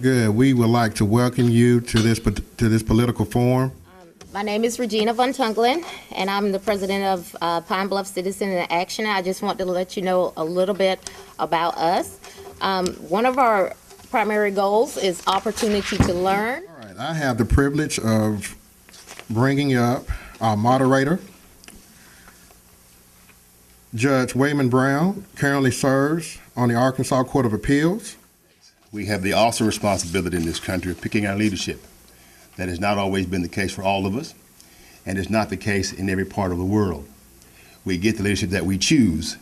Good. We would like to welcome you to this political forum. My name is Regina Von Tunglen, and I'm the president of Pine Bluff Citizen in Action. I just want to let you know a little bit about us. One of our primary goals is opportunity to learn. All right. I have the privilege of bringing up our moderator, Judge Wayman Brown, currently serves on the Arkansas Court of Appeals. We have the awesome responsibility in this country of picking our leadership. That has not always been the case for all of us, and is not the case in every part of the world. We get the leadership that we choose.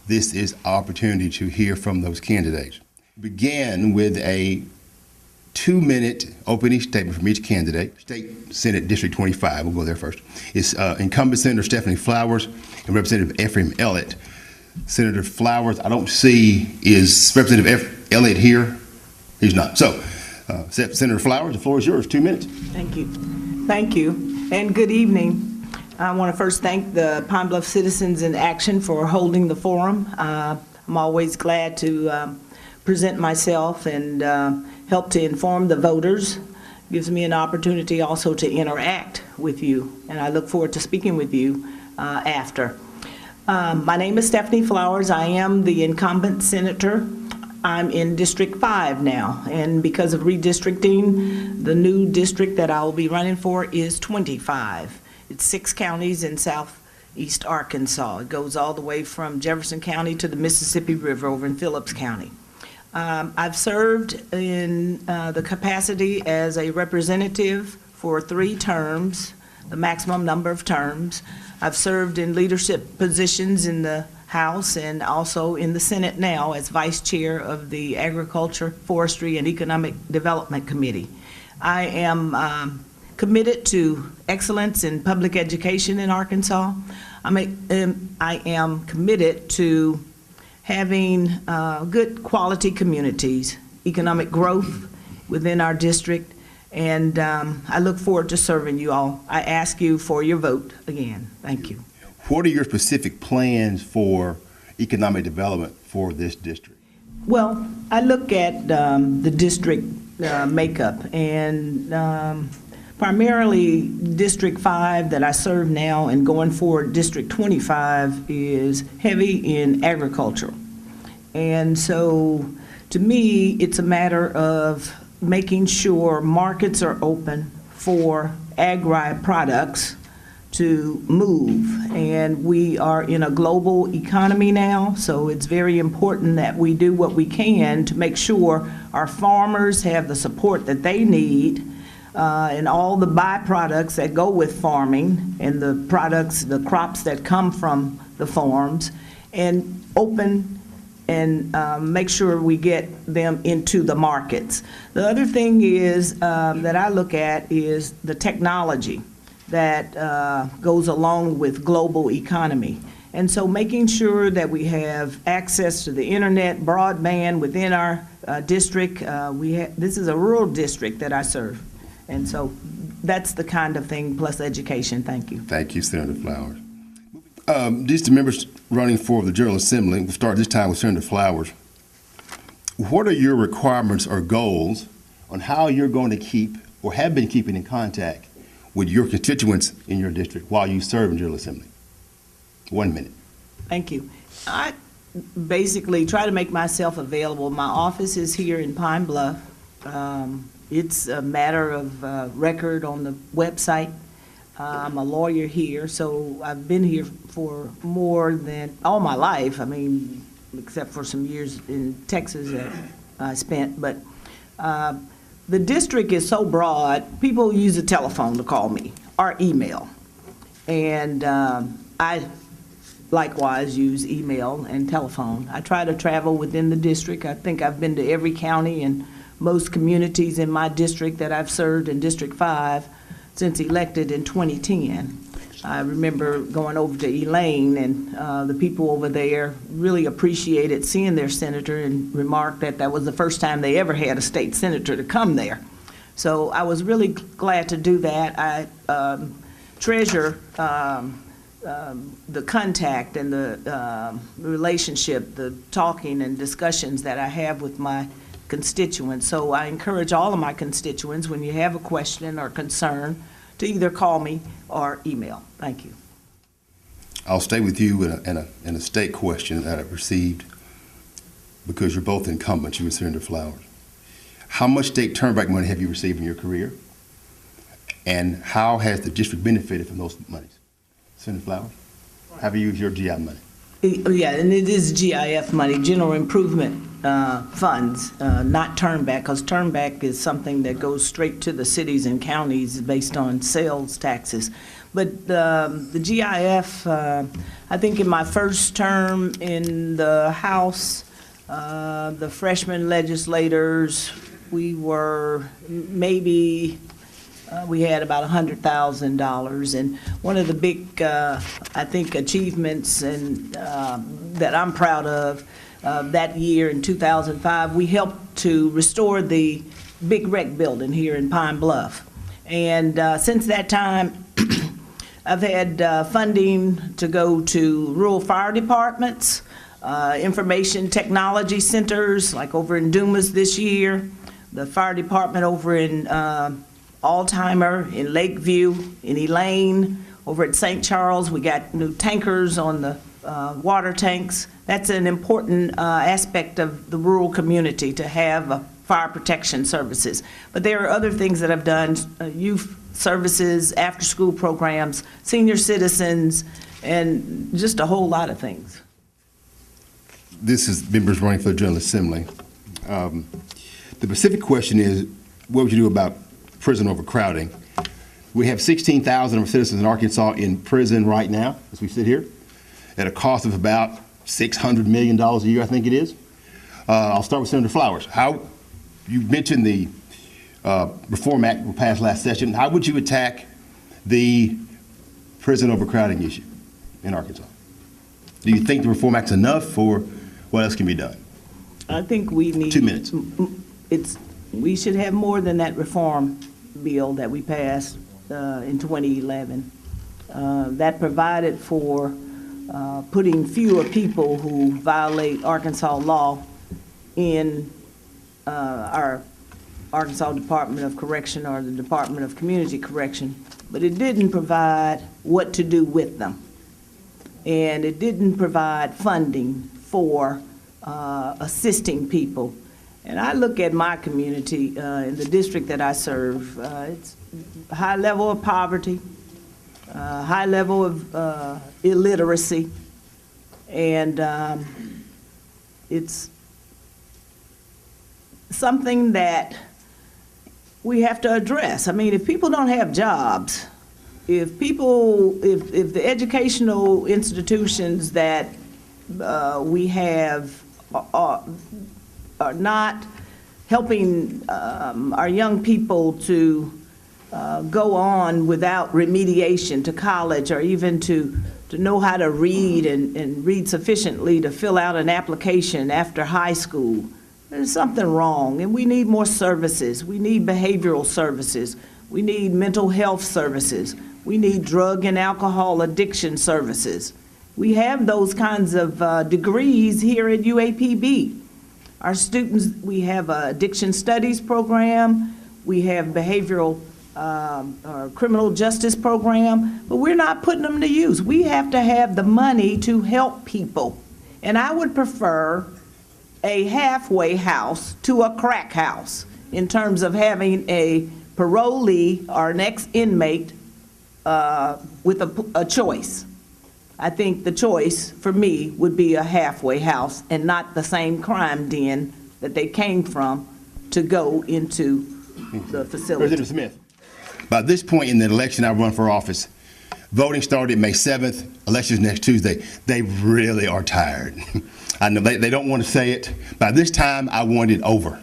This is our opportunity to hear from those candidates. Begin with a 2-minute opening statement from each candidate. State Senate District 25, we'll go there first. It's incumbent Senator Stephanie Flowers and Representative Ephraim Elliott. Senator Flowers, I don't see, is Representative Elliott here? He's not. So, Senator Flowers, the floor is yours, 2 minutes. Thank you. Thank you, and good evening. I want to first thank the Pine Bluff Citizens in Action for holding the forum. I'm always glad to present myself and help to inform the voters. Gives me an opportunity also to interact with you, and I look forward to speaking with you after. My name is Stephanie Flowers. I am the incumbent senator. I'm in District 5 now, and because of redistricting, the new district that I will be running for is 25. It's 6 counties in southeast Arkansas. It goes all the way from Jefferson County to the Mississippi River over in Phillips County. I've served in the capacity as a representative for 3 terms, the maximum number of terms. I've served in leadership positions in the House and also in the Senate now as Vice Chair of the Agriculture, Forestry, and Economic Development Committee. I am committed to excellence in public education in Arkansas. I am committed to having good quality communities, economic growth within our district, and I look forward to serving you all. I ask you for your vote again. Thank you. What are your specific plans for economic development for this district? Well, I look at the district makeup, and primarily District 5 that I serve now and going forward, District 25 is heavy in agriculture. And so to me, it's a matter of making sure markets are open for agri products to move, and we are in a global economy now, so it's very important that we do what we can to make sure our farmers have the support that they need, and all the byproducts that go with farming and the products, the crops that come from the farms, and open and make sure we get them into the markets. The other thing is that I look at is the technology that goes along with global economy. And so making sure that we have access to the internet, broadband within our district. This is a rural district that I serve. And so that's the kind of thing, plus education. Thank you. Thank you, Senator Flowers. These are the members running for the General Assembly. We'll start this time with Senator Flowers. What are your requirements or goals on how you're going to keep or have been keeping in contact with your constituents in your district while you serve in General Assembly? 1 minute. Thank you. I basically try to make myself available. My office is here in Pine Bluff. It's a matter of record on the website. I'm a lawyer here, so I've been here for more than all my life. I mean, except for some years in Texas that I spent, but the district is so broad, people use a telephone to call me or email. And I likewise use email and telephone. I try to travel within the district. I think I've been to every county and most communities in my district that I've served in District 5 since elected in 2010. I remember going over to Elaine, and the people over there really appreciated seeing their senator and remarked that that was the first time they ever had a state senator to come there. So I was really glad to do that. I treasure the contact and the relationship, the talking and discussions that I have with my constituents. So I encourage all of my constituents, when you have a question or concern, to either call me or email. Thank you. I'll stay with you in a state question that I've received, because you're both incumbents, you and Senator Flowers. How much state turnback money have you received in your career? And how has the district benefited from those monies? Senator Flowers, how have you used your GI money? Yeah, and it is GIF money, general improvement funds, not turnback, because turnback is something that goes straight to the cities and counties based on sales taxes. But the GIF, I think in my first term in the House, the freshman legislators, we were maybe, we had about $100,000. And one of the big, I think, achievements and that I'm proud of that year in 2005, we helped to restore the big rec building here in Pine Bluff. And since that time, I've had funding to go to rural fire departments, information technology centers, like over in Dumas this year, the fire department over in Alzheimer, in Lakeview, in Elaine, over at St. Charles. We got new tankers on the water tanks. That's an important aspect of the rural community, to have fire protection services. But there are other things that I've done, youth services, after-school programs, senior citizens, and just a whole lot of things. This is members running for the General Assembly. The specific question is, what would you do about prison overcrowding? We have 16,000 of our citizens in Arkansas in prison right now, as we sit here, at a cost of about $600 million a year, I think it is. I'll start with Senator Flowers. You mentioned the Reform Act we passed last session. How would you attack the prison overcrowding issue in Arkansas? Do you think the Reform Act's enough, or what else can be done? I think we need 2 minutes. We should have more than that reform bill that we passed in 2011. That provided for putting fewer people who violate Arkansas law in our Arkansas Department of Correction or the Department of Community Correction, but it didn't provide what to do with them. And it didn't provide funding for assisting people. And I look at my community in the district that I serve, it's a high level of poverty, high level of illiteracy, and it's something that we have to address. I mean, if people don't have jobs, if the educational institutions that we have are not helping our young people to go on without remediation to college, or even to know how to read and read sufficiently to fill out an application after high school, there's something wrong. And we need more services. We need behavioral services. We need mental health services. We need drug and alcohol addiction services. We have those kinds of degrees here at UAPB. Our students, we have an addiction studies program, we have behavioral or criminal justice program, but we're not putting them to use. We have to have the money to help people. And I would prefer a halfway house to a crack house in terms of having a parolee or an ex-inmate with a choice. I think the choice for me would be a halfway house and not the same crime den that they came from to go into the facility. President Smith, by this point in the election I run for office, voting started May 7th, elections next Tuesday. They really are tired. I know they don't want to say it. By this time, I wanted it over.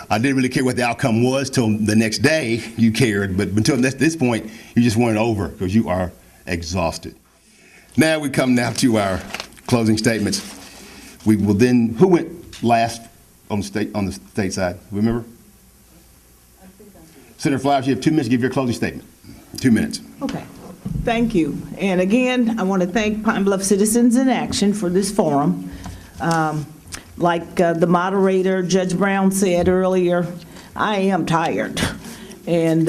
I didn't really care what the outcome was till the next day you cared, but until this point, you just want it over because you are exhausted. Now we come now to our closing statements. We will then, who went last on the state side? Remember? Senator Flowers, you have 2 minutes to give your closing statement. 2 minutes. Okay. Thank you. And again, I want to thank Pine Bluff Citizens in Action for this forum. Like the moderator, Judge Brown, said earlier, I am tired. And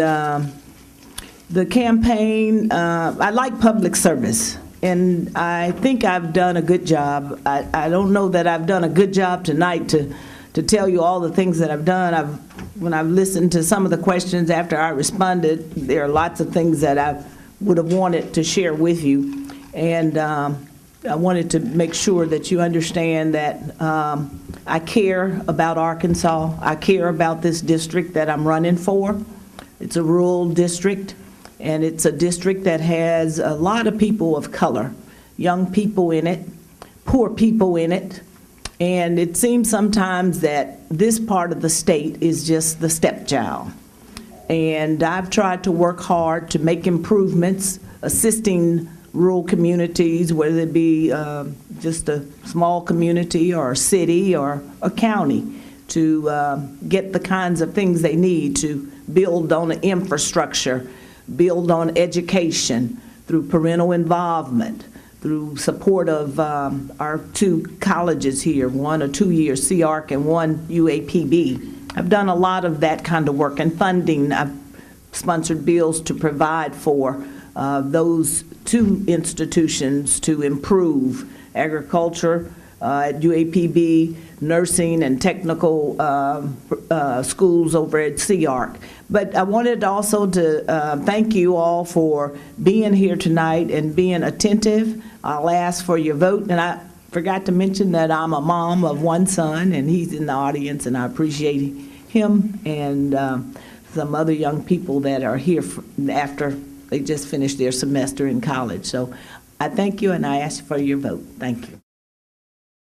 the campaign, I like public service, and I think I've done a good job. I don't know that I've done a good job tonight to tell you all the things that I've done. When I've listened to some of the questions after I responded, there are lots of things that I would have wanted to share with you. And I wanted to make sure that you understand that I care about Arkansas. I care about this district that I'm running for. It's a rural district, and it's a district that has a lot of people of color, young people in it, poor people in it, and it seems sometimes that this part of the state is just the stepchild. And I've tried to work hard to make improvements, assisting rural communities, whether it be just a small community or a city or a county, to get the kinds of things they need to build on the infrastructure, build on education through parental involvement, through support of our 2 colleges here, one a 2-year CARC and one UAPB. I've done a lot of that kind of work and funding. I've sponsored bills to provide for those 2 institutions to improve agriculture at UAPB, nursing and technical schools over at CARC. But I wanted also to thank you all for being here tonight and being attentive. I'll ask for your vote, and I forgot to mention that I'm a mom of 1 son, and he's in the audience, and I appreciate him and some other young people that are here after they just finished their semester in college. So I thank you, and I ask for your vote. Thank you.